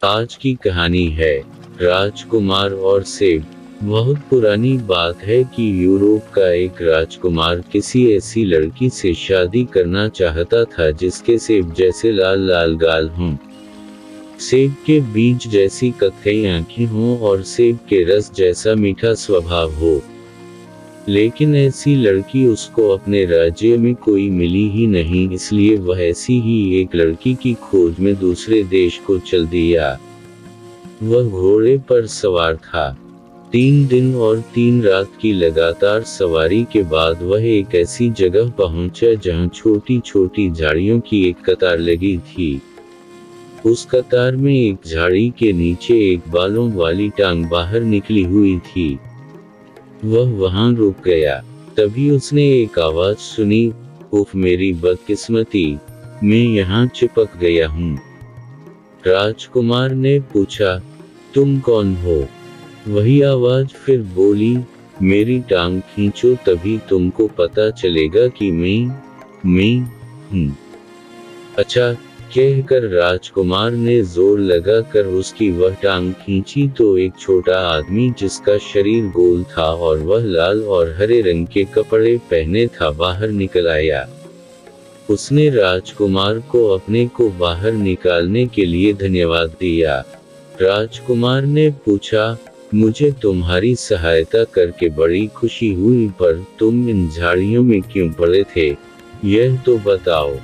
आज की कहानी है राजकुमार और सेब। बहुत पुरानी बात है कि यूरोप का एक राजकुमार किसी ऐसी लड़की से शादी करना चाहता था जिसके सेब जैसे लाल लाल गाल हों, सेब के बीज जैसी कत्थई आंखें हों और सेब के रस जैसा मीठा स्वभाव हो। लेकिन ऐसी लड़की उसको अपने राज्य में कोई मिली ही नहीं, इसलिए वह ऐसी ही एक लड़की की खोज में दूसरे देश को चल दिया। वह घोड़े पर सवार था। 3 दिन और 3 रात की लगातार सवारी के बाद वह एक ऐसी जगह पहुंचा जहां छोटी छोटी झाड़ियों की एक कतार लगी थी। उस कतार में एक झाड़ी के नीचे एक बालों वाली टांग बाहर निकली हुई थी। वह वहां रुक गया। तभी उसने एक आवाज सुनी, उफ मेरी बदकिस्मती, मैं यहाँ चिपक गया हूँ। राजकुमार ने पूछा, तुम कौन हो? वही आवाज फिर बोली, मेरी टांग खींचो तभी तुमको पता चलेगा कि मैं हूँ। अच्छा, कहकर राजकुमार ने जोर लगाकर उसकी वह टांग खींची तो एक छोटा आदमी जिसका शरीर गोल था और वह लाल और हरे रंग के कपड़े पहने था बाहर निकल आया। उसने राजकुमार को अपने को बाहर निकालने के लिए धन्यवाद दिया। राजकुमार ने पूछा, मुझे तुम्हारी सहायता करके बड़ी खुशी हुई, पर तुम इन झाड़ियों में क्यों पड़े थे, यह तो बताओ।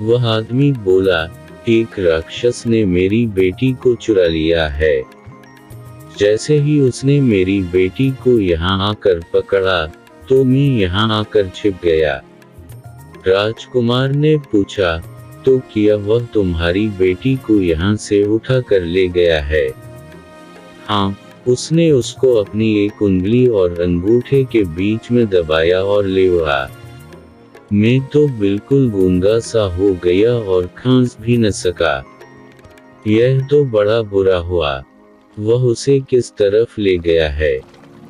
वह आदमी बोला, एक राक्षस ने मेरी बेटी को चुरा लिया है। जैसे ही उसने मेरी बेटी को यहाँ आकर पकड़ा, तो मैं यहाँ आकर छिप गया। राजकुमार ने पूछा, तो क्या वह तुम्हारी बेटी को यहाँ से उठा कर ले गया है? हाँ, उसने उसको अपनी एक उंगली और अंगूठे के बीच में दबाया और ले उड़ा। मैं तो बिल्कुल गूंगा सा हो गया और खांस भी न सका। यह तो बड़ा बुरा हुआ। वह उसे किस तरफ ले गया है?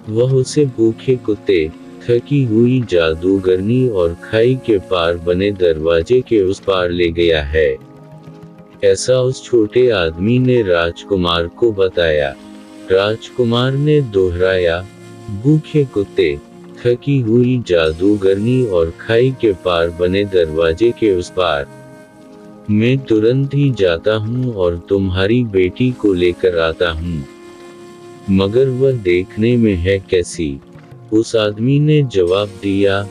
वह उसे भूखे कुत्ते, थकी हुई जादूगरनी और खाई के पार बने दरवाजे के उस पार ले गया है। ऐसा उस छोटे आदमी ने राजकुमार को बताया। राजकुमार ने दोहराया, भूखे कुत्ते, थकी हुई जादूगरनी और खाई के पार बने दरवाजे के उस पार। मैं तुरंत ही जाता हूँ और तुम्हारी बेटी को लेकर आता हूँ। मगर वह देखने में है कैसी? उस आदमी ने जवाब दिया,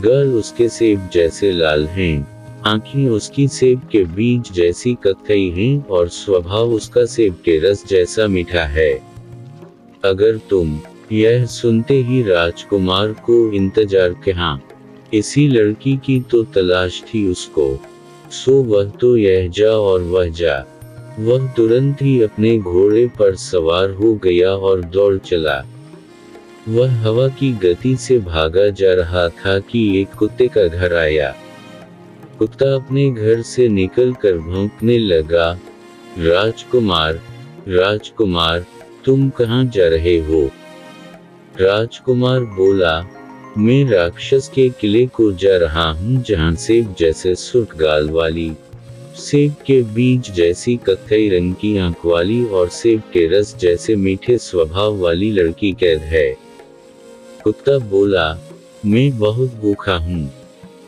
गाल उसके सेब जैसे लाल हैं, आंखें उसकी सेब के बीज जैसी कत्थई हैं और स्वभाव उसका सेब के रस जैसा मीठा है। अगर तुम यह सुनते ही राजकुमार को इंतजार कहाँ, इसी लड़की की तो तलाश थी उसको, सो वह तो यह जा और वह जा। वह तुरंत ही अपने घोड़े पर सवार हो गया और दौड़ चला। वह हवा की गति से भागा जा रहा था कि एक कुत्ते का घर आया। कुत्ता अपने घर से निकलकर भौंकने लगा, राजकुमार, राजकुमार, तुम कहाँ जा रहे हो? राजकुमार बोला, मैं राक्षस के किले को जा रहा हूँ जहाँ सेब जैसे सुर्ख गाल वाली, सेब के बीज जैसी कत्थई रंग की आंख वाली और सेब के रस जैसे मीठे स्वभाव वाली लड़की कैद है। कुत्ता बोला, मैं बहुत भूखा हूँ,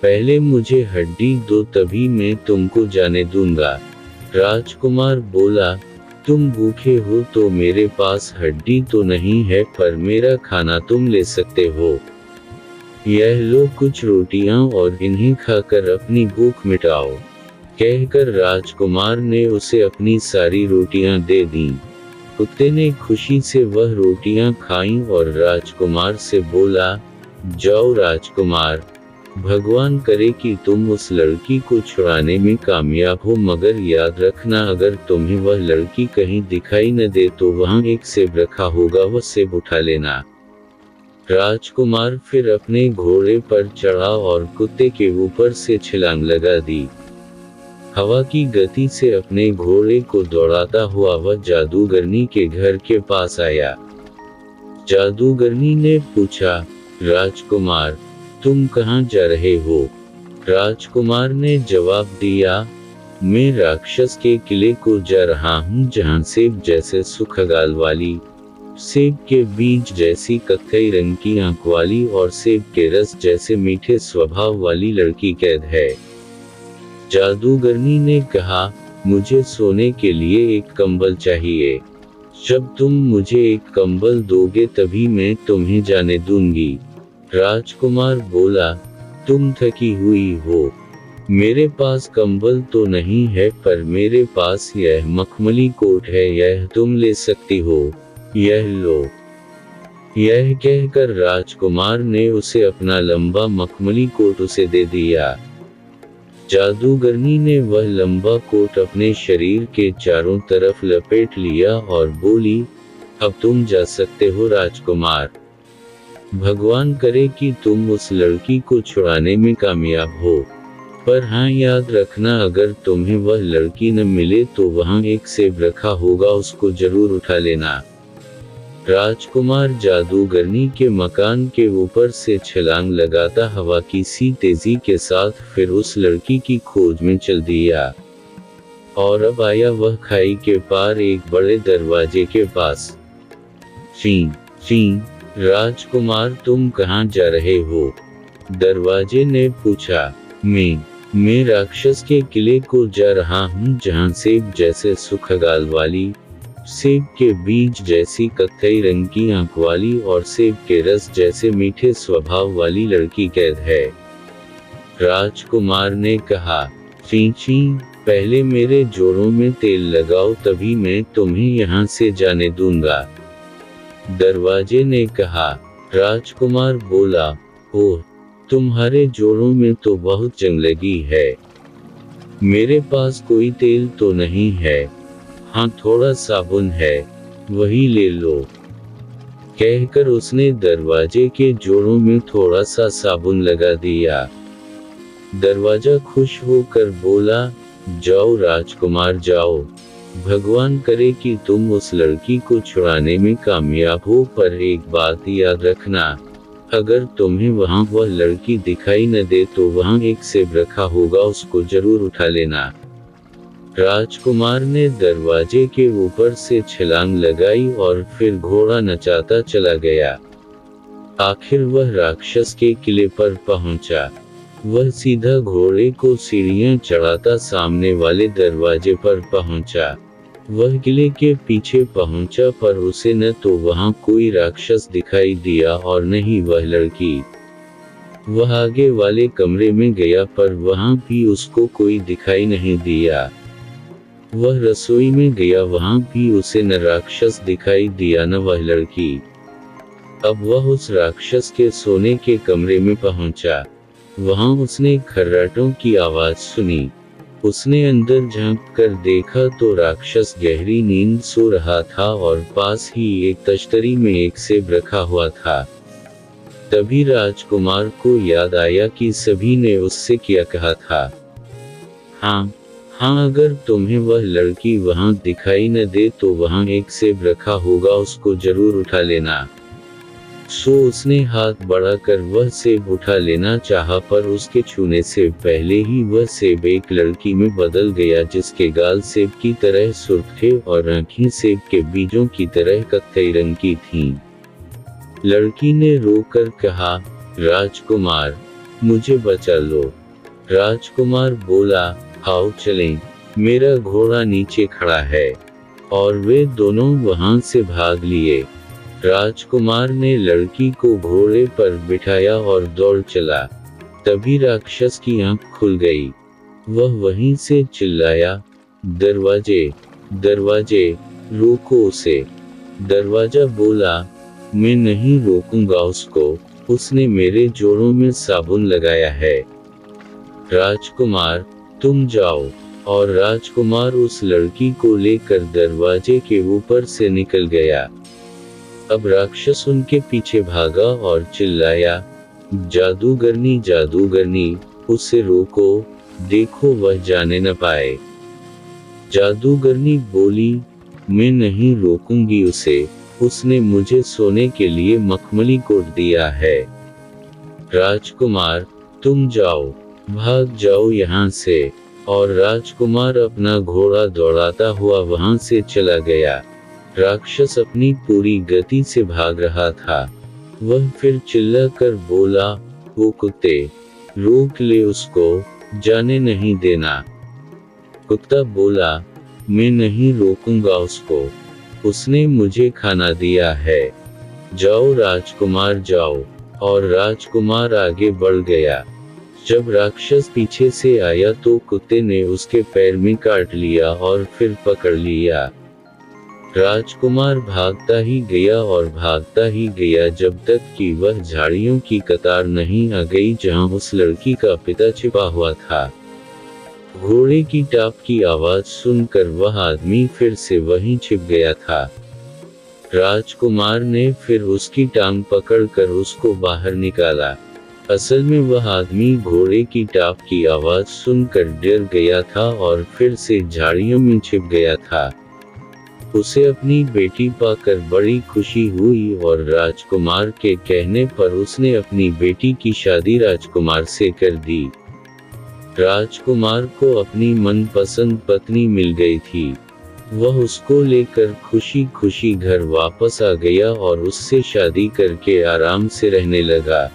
पहले मुझे हड्डी दो तभी मैं तुमको जाने दूंगा। राजकुमार बोला, तुम भूखे हो तो मेरे पास हड्डी तो नहीं है, पर मेरा खाना तुम ले सकते हो। यह लो कुछ रोटियां और इन्हें खाकर अपनी भूख मिटाओ। कहकर राजकुमार ने उसे अपनी सारी रोटियां दे दीं। कुत्ते ने खुशी से वह रोटियां खाईं और राजकुमार से बोला, जाओ राजकुमार, भगवान करे कि तुम उस लड़की को छुड़ाने में कामयाब हो, मगर याद रखना अगर तुम्हें वह लड़की कहीं दिखाई न दे तो वहां एक सेब रखा होगा, वह सेब उठा लेना। राजकुमार फिर अपने घोड़े पर चढ़ा और कुत्ते के ऊपर से छलांग लगा दी। हवा की गति से अपने घोड़े को दौड़ाता हुआ वह जादूगरनी के घर के पास आया। जादूगरनी ने पूछा, राजकुमार, तुम कहाँ जा रहे हो? राजकुमार ने जवाब दिया, मैं राक्षस के किले को जा रहा हूँ जहाँ सेब जैसे सुखगाल वाली, सेब के बीज जैसी कत्थई रंग की आंख वाली और सेब के रस जैसे मीठे स्वभाव वाली लड़की कैद है। जादूगरनी ने कहा, मुझे सोने के लिए एक कंबल चाहिए। जब तुम मुझे एक कंबल दोगे तभी मैं तुम्हें जाने दूंगी। राजकुमार बोला, तुम थकी हुई हो, मेरे पास कंबल तो नहीं है पर मेरे पास यह मखमली कोट है, यह तुम ले सकती हो, यह लो। यह कहकर राजकुमार ने उसे अपना लंबा मखमली कोट उसे दे दिया। जादूगरनी ने वह लंबा कोट अपने शरीर के चारों तरफ लपेट लिया और बोली, अब तुम जा सकते हो राजकुमार। भगवान करे कि तुम उस लड़की को छुड़ाने में कामयाब हो, पर हाँ याद रखना अगर तुम्हें वह लड़की न मिले तो वहाँ एक सेब रखा होगा, उसको जरूर उठा लेना। राजकुमार जादूगरनी के मकान के ऊपर से छलांग लगाता हवा की सी तेजी के साथ फिर उस लड़की की खोज में चल दिया। और अब आया वह खाई के पार एक बड़े दरवाजे के पास। ची ची, राजकुमार तुम कहाँ जा रहे हो? दरवाजे ने पूछा। मैं राक्षस के किले को जा रहा हूँ जहाँ सेब जैसे सुखगाल वाली, सेब के बीज जैसी कत्थई रंग की आंख वाली और सेब के रस जैसे मीठे स्वभाव वाली लड़की कैद है। राजकुमार ने कहा, ची, पहले मेरे जोड़ों में तेल लगाओ तभी मैं तुम्हें यहाँ से जाने दूंगा। दरवाजे ने कहा। राजकुमार बोला, ओह, तुम्हारे जोड़ों में तो बहुत जंग लगी है, मेरे पास कोई तेल तो नहीं है, हाँ थोड़ा साबुन है, वही ले लो। कहकर उसने दरवाजे के जोड़ों में थोड़ा सा साबुन लगा दिया। दरवाजा खुश होकर बोला, जाओ राजकुमार जाओ, भगवान करे कि तुम उस लड़की को छुड़ाने में कामयाब हो, पर एक बात याद रखना, अगर तुम्हें वहाँ वह लड़की दिखाई न दे तो वहाँ एक सेब रखा होगा, उसको जरूर उठा लेना। राजकुमार ने दरवाजे के ऊपर से छलांग लगाई और फिर घोड़ा नचाता चला गया। आखिर वह राक्षस के किले पर पहुंचा। वह सीधा घोड़े को सीढ़ियां चढ़ाता सामने वाले दरवाजे पर पहुंचा। वह किले के पीछे पहुंचा पर उसे न तो वहां कोई राक्षस दिखाई दिया और न ही वह लड़की। वह आगे वाले कमरे में गया पर वहां भी उसको कोई दिखाई नहीं दिया। वह रसोई में गया, वहां भी उसे न राक्षस दिखाई दिया न वह लड़की। अब वह उस राक्षस के सोने के कमरे में पहुंचा। वहां उसने खर्राटों की आवाज सुनी। उसने अंदर झांक कर देखा तो राक्षस गहरी नींद सो रहा था और पास ही एक तश्तरी में एक सेब रखा हुआ था। तभी राजकुमार को याद आया कि सभी ने उससे क्या कहा था। हाँ, अगर तुम्हें वह लड़की वहां दिखाई न दे तो वहां एक सेब रखा होगा, उसको जरूर उठा लेना। सो उसने हाथ बढ़ाकर वह सेब उठा लेना चाहा पर उसके छूने से पहले ही वह सेब एक लड़की में बदल गया, जिसके गाल सेब की तरह सुर्ख थे और आंखें सेब के बीजों की तरह कत्थई रंग की थीं। लड़की ने रोकर कहा, राजकुमार, मुझे बचा लो। राजकुमार बोला, आओ चलें, मेरा घोड़ा नीचे खड़ा है। और वे दोनों वहां से भाग लिए। राजकुमार ने लड़की को घोड़े पर बिठाया और दौड़ चला। तभी राक्षस की आंख खुल गई। वह वहीं से चिल्लाया, दरवाजे, दरवाजे, रोको उसे। दरवाजा बोला, मैं नहीं रोकूंगा उसको, उसने मेरे जोड़ों में साबुन लगाया है। राजकुमार, तुम जाओ। और राजकुमार उस लड़की को लेकर दरवाजे के ऊपर से निकल गया। अब राक्षस उनके पीछे भागा और चिल्लाया, जादूगरनी, जादूगरनी, उसे रोको, देखो वह जाने न पाए। जादूगरनी बोली, मैं नहीं रोकूंगी उसे, उसने मुझे सोने के लिए मखमली कोट दिया है। राजकुमार, तुम जाओ, भाग जाओ यहाँ से। और राजकुमार अपना घोड़ा दौड़ाता हुआ वहां से चला गया। राक्षस अपनी पूरी गति से भाग रहा था। वह फिर चिल्लाकर बोला, वो कुत्ते, रोक ले उसको, जाने नहीं देना। कुत्ता बोला, मैं नहीं रोकूंगा उसको, उसने मुझे खाना दिया है। जाओ राजकुमार जाओ। और राजकुमार आगे बढ़ गया। जब राक्षस पीछे से आया तो कुत्ते ने उसके पैर में काट लिया और फिर पकड़ लिया। राजकुमार भागता ही गया और भागता ही गया जब तक कि वह झाड़ियों की कतार नहीं आ गई जहां उस लड़की का पिता छिपा हुआ था। घोड़े की टाप की आवाज सुनकर वह आदमी फिर से वहीं छिप गया था। राजकुमार ने फिर उसकी टांग पकड़कर उसको बाहर निकाला। असल में वह आदमी घोड़े की टाप की आवाज सुनकर डर गया था और फिर से झाड़ियों में छिप गया था। उसे अपनी बेटी पाकर बड़ी खुशी हुई और राजकुमार के कहने पर उसने अपनी बेटी की शादी राजकुमार से कर दी। राजकुमार को अपनी मनपसंद पत्नी मिल गई थी। वह उसको लेकर खुशी खुशी घर वापस आ गया और उससे शादी करके आराम से रहने लगा।